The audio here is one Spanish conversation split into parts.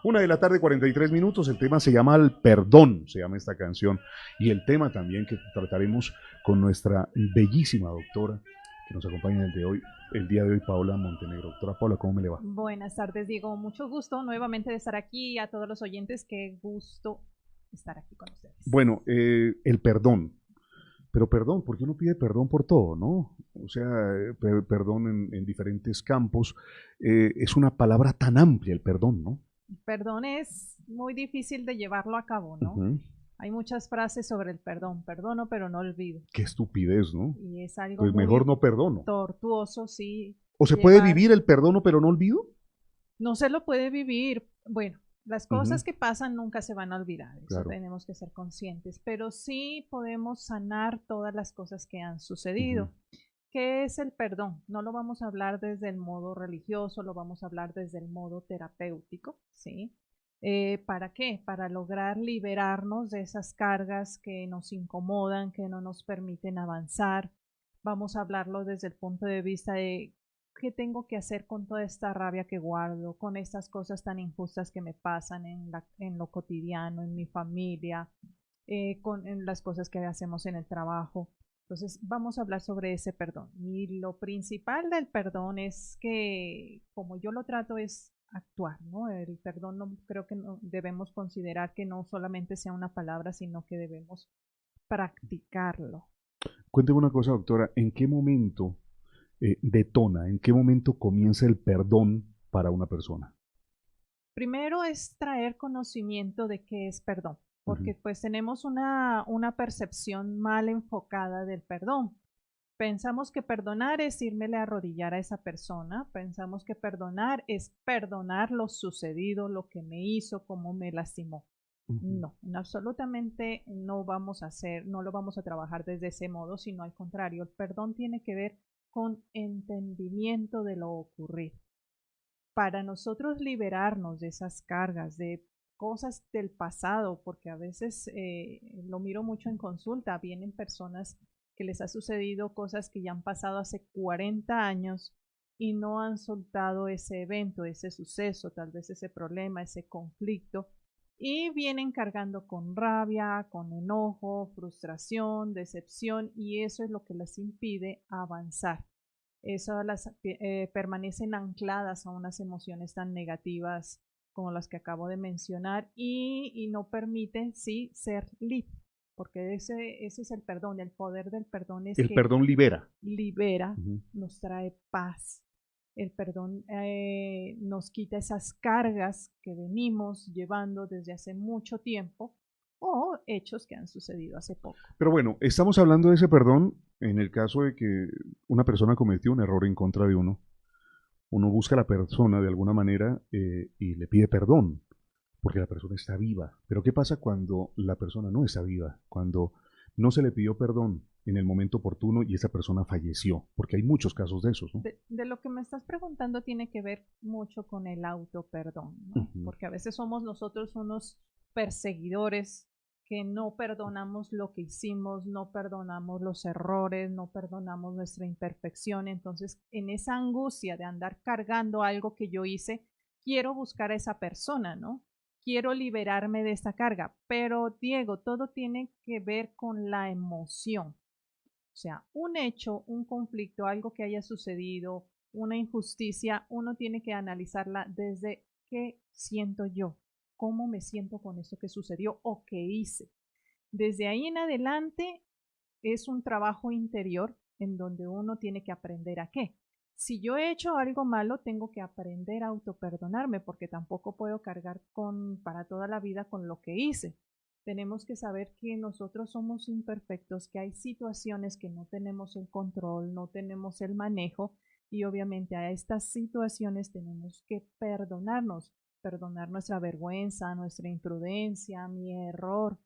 Una de la tarde, 43 minutos, el tema se llama El Perdón, se llama esta canción, y el tema también que trataremos con nuestra bellísima doctora que nos acompaña el día de hoy, Paola Montenegro. Doctora Paola, ¿cómo me le va? Buenas tardes, Diego, mucho gusto nuevamente de estar aquí, a todos los oyentes, qué gusto estar aquí con ustedes. Bueno, el perdón, pero perdón, porque uno pide perdón por todo, ¿no? O sea, perdón en diferentes campos, es una palabra tan amplia el perdón, ¿no? Perdón es muy difícil de llevarlo a cabo, ¿no? Hay muchas frases sobre el perdón, perdono pero no olvido. Qué estupidez, ¿no? Y es algo pues muy mejor no perdono. tortuoso, sí. ¿O se puede vivir el perdono pero no olvido? No se lo puede vivir. Bueno, las cosas que pasan nunca se van a olvidar, eso claro. Tenemos que ser conscientes, pero sí podemos sanar todas las cosas que han sucedido. ¿Qué es el perdón? No lo vamos a hablar desde el modo religioso, lo vamos a hablar desde el modo terapéutico, ¿sí? ¿Para qué? Para lograr liberarnos de esas cargas que nos incomodan, que no nos permiten avanzar. Vamos a hablarlo desde el punto de vista de qué tengo que hacer con toda esta rabia que guardo, con estas cosas tan injustas que me pasan en lo cotidiano, en mi familia, en las cosas que hacemos en el trabajo. Entonces vamos a hablar sobre ese perdón. Y lo principal del perdón es que, como yo lo trato, es actuar, ¿no? El perdón creo que no, debemos considerar que no solamente sea una palabra, sino que debemos practicarlo. Cuénteme una cosa, doctora, ¿en qué momento detona, en qué momento comienza el perdón para una persona? Primero es traer conocimiento de qué es perdón, porque pues tenemos una percepción mal enfocada del perdón. Pensamos que perdonar es irmele a arrodillar a esa persona, pensamos que perdonar es perdonar lo sucedido, lo que me hizo, cómo me lastimó. No, absolutamente no vamos a hacer, no lo vamos a trabajar desde ese modo, sino al contrario, el perdón tiene que ver con entendimiento de lo ocurrido. Para nosotros liberarnos de esas cargas, de cosas del pasado, porque a veces lo miro mucho en consulta, vienen personas que les ha sucedido cosas que ya han pasado hace 40 años y no han soltado ese evento, ese suceso, tal vez ese problema, ese conflicto, y vienen cargando con rabia, con enojo, frustración, decepción, y eso es lo que les impide avanzar. Eso permanecen ancladas a unas emociones tan negativas como las que acabo de mencionar y no permiten, sí, ser libres, porque ese es el perdón, el poder del perdón es el que perdón libera. Libera, nos trae paz. El perdón nos quita esas cargas que venimos llevando desde hace mucho tiempo o hechos que han sucedido hace poco. Pero bueno, estamos hablando de ese perdón en el caso de que una persona cometió un error en contra de uno. Uno busca a la persona de alguna manera y le pide perdón, porque la persona está viva. Pero ¿qué pasa cuando la persona no está viva? Cuando no se le pidió perdón en el momento oportuno y esa persona falleció, porque hay muchos casos de esos, ¿no? De lo que me estás preguntando tiene que ver mucho con el autoperdón, ¿no? Porque a veces somos nosotros unos perseguidores que no perdonamos lo que hicimos, no perdonamos los errores, no perdonamos nuestra imperfección. Entonces, en esa angustia de andar cargando algo que yo hice, quiero buscar a esa persona, ¿no? Quiero liberarme de esta carga. Pero, Diego, todo tiene que ver con la emoción. O sea, un hecho, un conflicto, algo que haya sucedido, una injusticia, uno tiene que analizarla desde qué siento yo, cómo me siento con eso que sucedió o que hice. Desde ahí en adelante es un trabajo interior en donde uno tiene que aprender a qué. Si yo he hecho algo malo, tengo que aprender a autoperdonarme porque tampoco puedo cargar para toda la vida con lo que hice. Tenemos que saber que nosotros somos imperfectos, que hay situaciones que no tenemos el control, no tenemos el manejo y obviamente a estas situaciones tenemos que perdonarnos, perdonar nuestra vergüenza, nuestra imprudencia, mi error.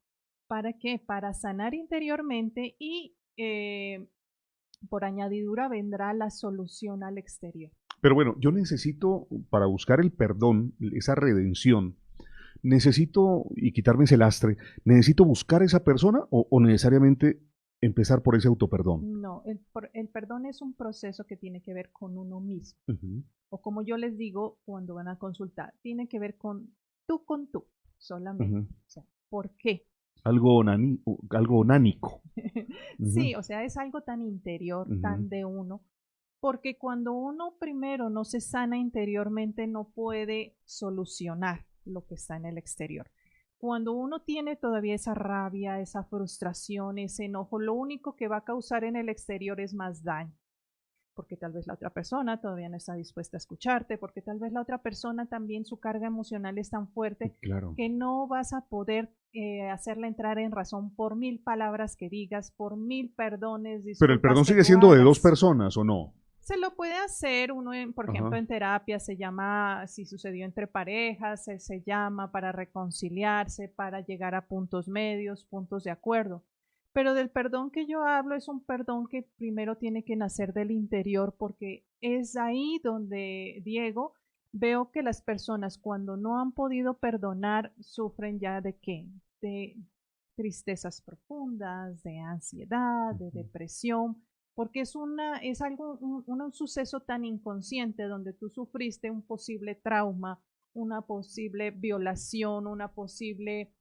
¿Para qué? Para sanar interiormente y por añadidura vendrá la solución al exterior. Pero bueno, yo necesito, para buscar el perdón, esa redención, necesito, y quitarme ese lastre, necesito buscar a esa persona o necesariamente empezar por ese autoperdón. No, el perdón es un proceso que tiene que ver con uno mismo. Ujú, O como yo les digo cuando van a consultar, tiene que ver con tú solamente. ujú. O sea, ¿por qué? Algo onánico. Ujú, Sí, o sea, es algo tan interior, ujú, tan de uno, porque cuando uno primero no se sana interiormente, no puede solucionar lo que está en el exterior. Cuando uno tiene todavía esa rabia, esa frustración, ese enojo, lo único que va a causar en el exterior es más daño, porque tal vez la otra persona todavía no está dispuesta a escucharte, porque tal vez la otra persona también su carga emocional es tan fuerte claro. que no vas a poder hacerla entrar en razón por 1000 palabras que digas, por 1000 perdones, Pero el disculpas perdón que sigue tú siendo de dos hagas. personas, ¿o no? Se lo puede hacer uno, por ejemplo, Ajá. en terapia se llama, si sucedió entre parejas, se llama para reconciliarse, para llegar a puntos medios, puntos de acuerdo. Pero del perdón que yo hablo es un perdón que primero tiene que nacer del interior, porque es ahí donde, Diego, veo que las personas cuando no han podido perdonar sufren ya de qué? De tristezas profundas, de ansiedad, de Ujú, depresión, porque es algo, un suceso tan inconsciente donde tú sufriste un posible trauma, una posible violación, una posible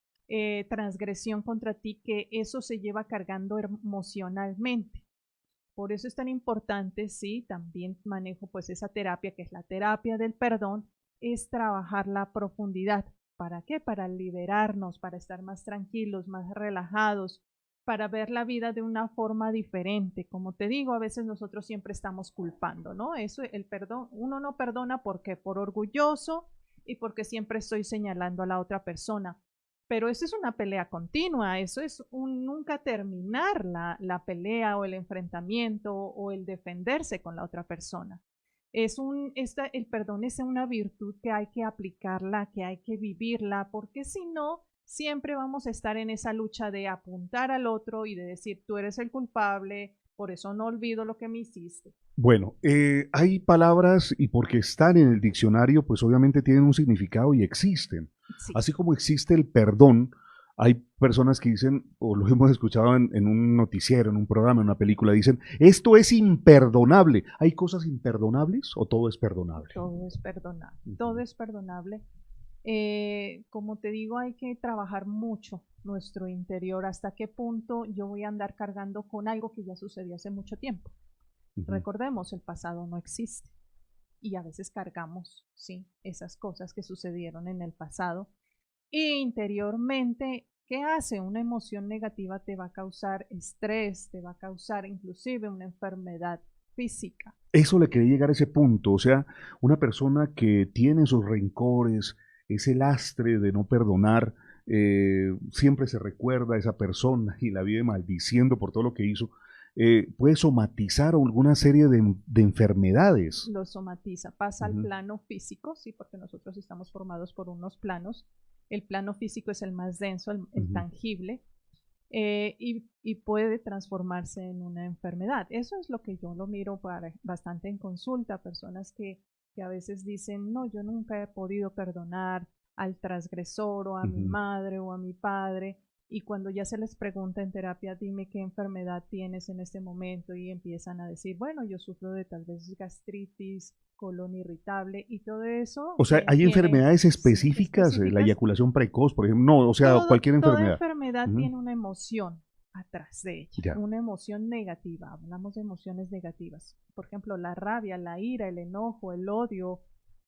transgresión contra ti, que eso se lleva cargando emocionalmente. Por eso es tan importante, sí, también manejo pues esa terapia que es la terapia del perdón, es trabajar la profundidad. ¿Para qué? Para liberarnos, para estar más tranquilos, más relajados, para ver la vida de una forma diferente. Como te digo, a veces nosotros siempre estamos culpando, ¿no? Eso, el perdón, uno no perdona porque por orgulloso y porque siempre estoy señalando a la otra persona. Pero eso es una pelea continua, eso es un nunca terminar la pelea o el enfrentamiento o el defenderse con la otra persona. El perdón es una virtud que hay que aplicarla, que hay que vivirla, porque si no, siempre vamos a estar en esa lucha de apuntar al otro y de decir, tú eres el culpable, por eso no olvido lo que me hiciste. Bueno, hay palabras y porque están en el diccionario, pues obviamente tienen un significado y existen. Sí, Así como existe el perdón, hay personas que dicen, o lo hemos escuchado en un noticiero, en un programa, en una película, dicen, esto es imperdonable. ¿Hay cosas imperdonables o todo es perdonable? todo es perdonable, todo Ujú, es perdonable. Como te digo, hay que trabajar mucho nuestro interior, hasta qué punto yo voy a andar cargando con algo que ya sucedió hace mucho tiempo. ujú. Recordemos, el pasado no existe y a veces cargamos, sí, esas cosas que sucedieron en el pasado. E interiormente, ¿qué hace? Una emoción negativa te va a causar estrés, te va a causar inclusive una enfermedad física. Eso le quería llegar a ese punto, o sea, una persona que tiene sus rencores, ese lastre de no perdonar, siempre se recuerda a esa persona y la vive maldiciendo por todo lo que hizo, puede somatizar alguna serie de enfermedades. Lo somatiza, pasa al Ujú, plano físico, sí, porque nosotros estamos formados por unos planos. El plano físico es el más denso, el ujú. tangible, y puede transformarse en una enfermedad. Eso es lo que yo lo miro bastante en consulta, personas que a veces dicen, no, yo nunca he podido perdonar al transgresor o a mi Ujú. madre o a mi padre. Y cuando ya se les pregunta en terapia, dime qué enfermedad tienes en este momento y empiezan a decir, bueno, yo sufro de tal vez gastritis, colon irritable y todo eso O sea, ¿hay tiene, enfermedades sí, específicas? La específicas. eyaculación precoz, por ejemplo. No, o sea, cualquier Toda enfermedad. enfermedad Ujú, tiene una emoción atrás de ella, ya. una emoción negativa. Hablamos de emociones negativas. Por ejemplo, la rabia, la ira, el enojo, el odio,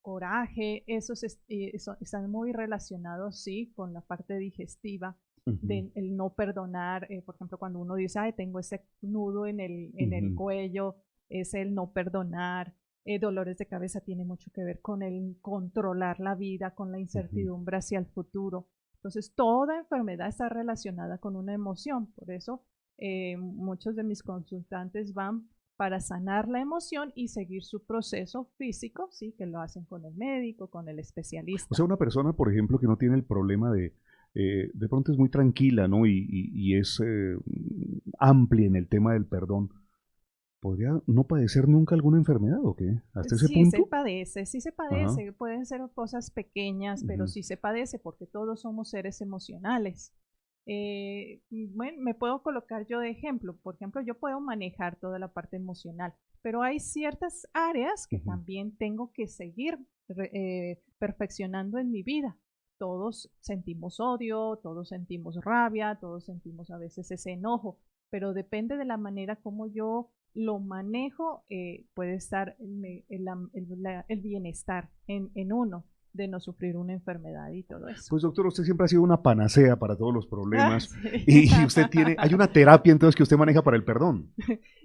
coraje, están muy relacionados, sí, con la parte digestiva Ujú, del no perdonar. Por ejemplo, cuando uno dice, ay, tengo ese nudo en el ujú, cuello, es el no perdonar. Dolores de cabeza tiene mucho que ver con el controlar la vida, con la ujú. incertidumbre hacia el futuro. Entonces, toda enfermedad está relacionada con una emoción. Por eso, muchos de mis consultantes van para sanar la emoción y seguir su proceso físico, sí, que lo hacen con el médico, con el O especialista. sea, una persona, por ejemplo, que no tiene el problema de pronto es muy tranquila, ¿no? Y es amplia en el tema del perdón. ¿Podría no padecer nunca alguna enfermedad o qué? ¿Hasta ese punto? Sí se Ajá. padece, pueden ser cosas pequeñas, pero Ujú, sí se padece porque todos somos seres emocionales. Bueno, me puedo colocar yo de ejemplo. Por ejemplo, yo puedo manejar toda la parte emocional, pero hay ciertas áreas que también tengo que seguir perfeccionando en mi vida. Todos sentimos odio, todos sentimos rabia, todos sentimos a veces ese enojo, pero depende de la manera como yo lo manejo, puede estar el bienestar en uno de no sufrir una enfermedad y todo eso. Pues doctor, usted siempre ha sido una panacea para todos los problemas Sí. y usted hay una terapia entonces que usted maneja para el perdón.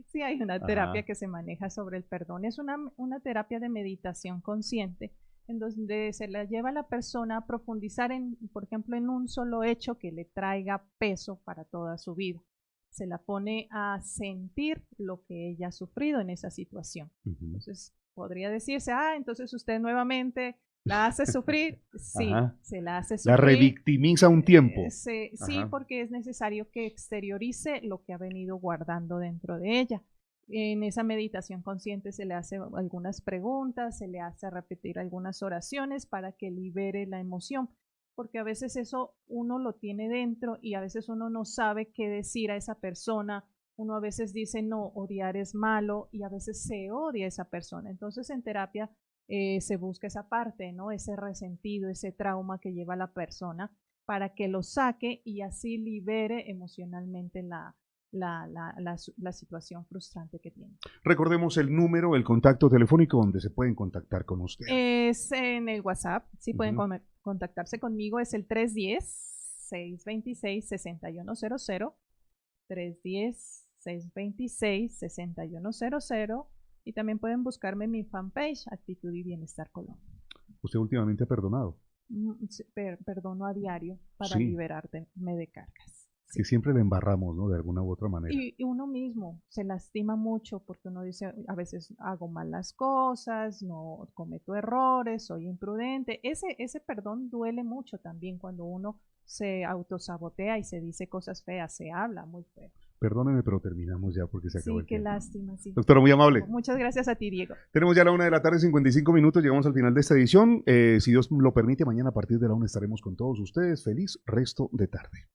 Sí, hay una terapia que se maneja sobre el perdón. Es una terapia de meditación consciente en donde se la lleva a la persona a profundizar por ejemplo, en un solo hecho que le traiga peso para toda su vida. Se la pone a sentir lo que ella ha sufrido en esa situación. Entonces, podría decirse, entonces usted nuevamente la hace sufrir. Sí, se la hace sufrir. La revictimiza un tiempo. Sí, porque es necesario que exteriorice lo que ha venido guardando dentro de ella. En esa meditación consciente se le hace algunas preguntas, se le hace repetir algunas oraciones para que libere la emoción, porque a veces eso uno lo tiene dentro y a veces uno no sabe qué decir a esa persona. Uno a veces dice, no, odiar es malo, y a veces se odia a esa persona. Entonces en terapia se busca esa parte, ¿no? Ese resentido, ese trauma que lleva la persona para que lo saque y así libere emocionalmente la situación frustrante que tiene. Recordemos el número, el contacto telefónico donde se pueden contactar con usted. Es en el WhatsApp, sí pueden contactarse conmigo, es el 310-626-6100, 310-626-6100, y también pueden buscarme en mi fanpage, Actitud y Bienestar Colombia. ¿Usted últimamente ha perdonado? Perdono a diario para liberarme de cargas. Que siempre le embarramos, ¿no? De alguna u otra manera. Y uno mismo se lastima mucho porque uno dice, a veces hago mal las cosas, no cometo errores, soy imprudente. Ese perdón duele mucho también cuando uno se autosabotea y se dice cosas feas, se habla muy feo. Perdóneme, pero terminamos ya porque se acabó el tiempo. Sí, qué lástima, sí. Doctora, muy amable. Muchas gracias a ti, Diego. Tenemos ya la 1:55 p.m, llegamos al final de esta edición. Si Dios lo permite, mañana a partir de la 1 estaremos con todos ustedes. Feliz resto de tarde.